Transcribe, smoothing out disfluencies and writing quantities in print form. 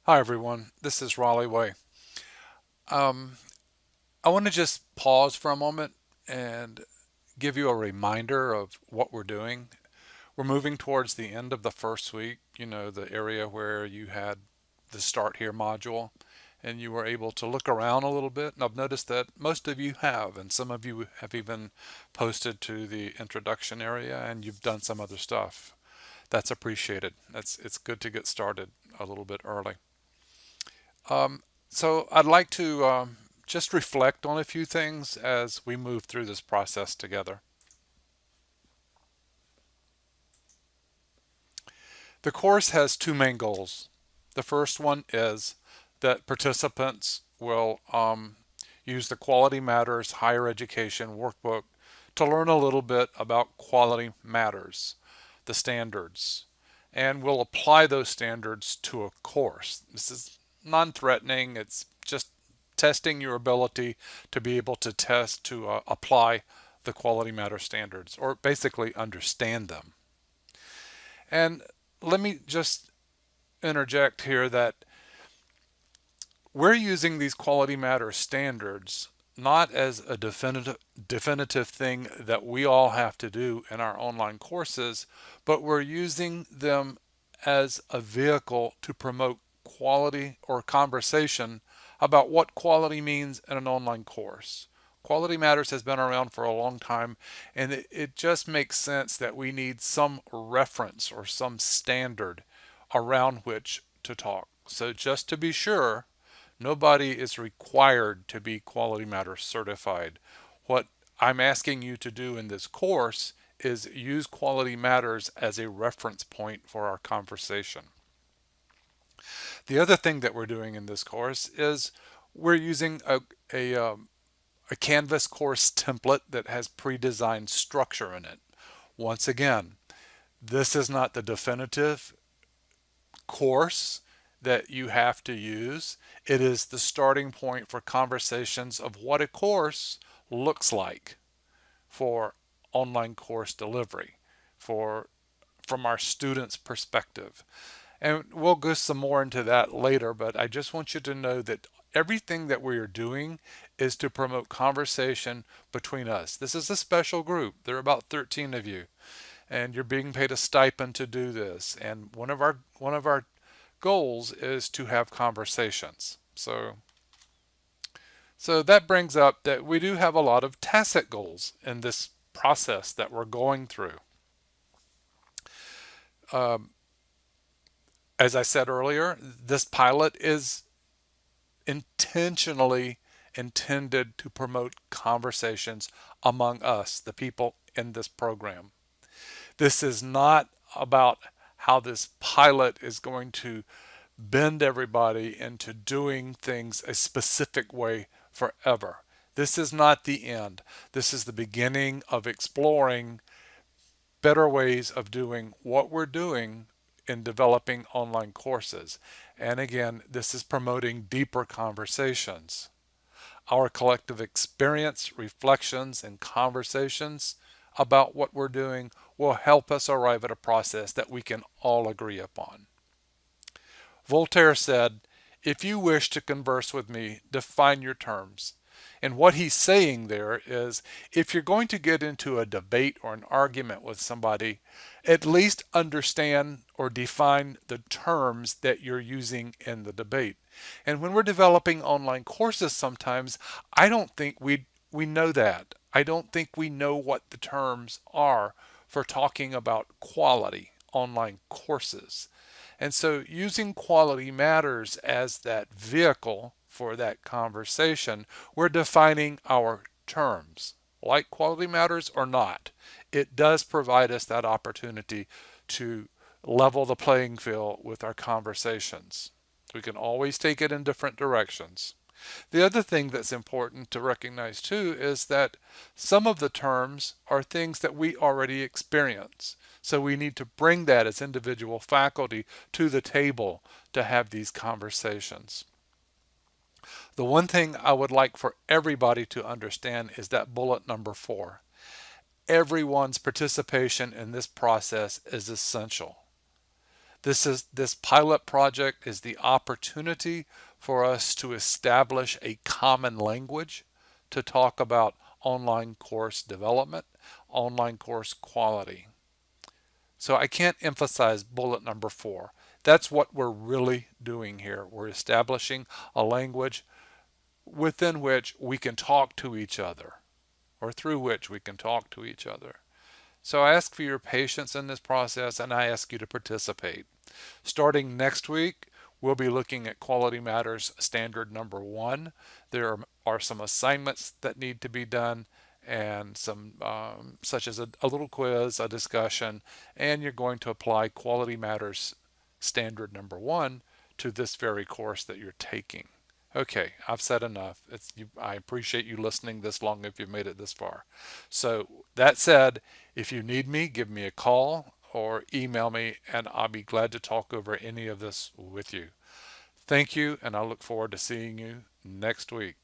Hi everyone, this is Raleigh Way. Um, I want to just pause for a moment and give you a reminder of what we're doing. We're moving towards the end of the first week, the area where you had the Start Here module and you were able to look around a little bit. And I've noticed that most of you have, and some of you have even posted to the introduction area and you've done some other stuff. That's appreciated. It's good to get started a little bit early. So I'd like to just reflect on a few things as we move through this process together. The course has two main goals. The first one is that participants will use the Quality Matters Higher Education Workbook to learn a little bit about Quality Matters, the standards, and we'll apply those standards to a course. This is non-threatening. It's just testing your ability to be able to apply the Quality Matter standards, or basically understand them. And let me just interject here that we're using these Quality Matter standards not as a definitive thing that we all have to do in our online courses, but we're using them as a vehicle to promote quality or conversation about what quality means in an online course. Quality Matters has been around for a long time, and it just makes sense that we need some reference or some standard around which to talk. So, just to be sure, nobody is required to be Quality Matters certified. What I'm asking you to do in this course is use Quality Matters as a reference point for our conversation. The other thing that we're doing in this course is we're using a Canvas course template that has pre-designed structure in it. Once again, this is not the definitive course that you have to use. It is the starting point for conversations of what a course looks like for online course delivery for from our students' perspective. And we'll go some more into that later, but I just want you to know that everything that we are doing is to promote conversation between us. This is a special group. There are about 13 of you, and you're being paid a stipend to do this. And one of our goals is to have conversations. So that brings up that we do have a lot of tacit goals in this process that we're going through. Um, as I said earlier, this pilot is intentionally intended to promote conversations among us, the people in this program. This is not about how this pilot is going to bend everybody into doing things a specific way forever. This is not the end. This is the beginning of exploring better ways of doing what we're doing in developing online courses. And again, this is promoting deeper conversations. Our collective experience, reflections, and conversations about what we're doing will help us arrive at a process that we can all agree upon. Voltaire said, "If you wish to converse with me, define your terms." And what he's saying there is if you're going to get into a debate or an argument with somebody, at least understand or define the terms that you're using in the debate. And when we're developing online courses, sometimes I don't think we know that. I don't think we know what the terms are for talking about quality online courses. And so using Quality Matters as that vehicle for that conversation, we're defining our terms. Like Quality Matters or not, it does provide us that opportunity to level the playing field with our conversations. We can always take it in different directions. The other thing that's important to recognize too is that some of the terms are things that we already experience. So we need to bring that as individual faculty to the table to have these conversations. The one thing I would like for everybody to understand is that bullet number 4. Everyone's participation in this process is essential. This pilot project is the opportunity for us to establish a common language to talk about online course development, online course quality. So I can't emphasize bullet number 4. That's what we're really doing here. We're establishing a language within which we can talk to each other, or through which we can talk to each other. So I ask for your patience in this process, and I ask you to participate. Starting next week, we'll be looking at Quality Matters Standard number 1. There are some assignments that need to be done, and some such as a little quiz, a discussion, and you're going to apply Quality Matters Standard number 1 to this very course that you're taking. Okay, I've said enough. I appreciate you listening this long if you've made it this far. So that said, if you need me, give me a call or email me, and I'll be glad to talk over any of this with you. Thank you, and I look forward to seeing you next week.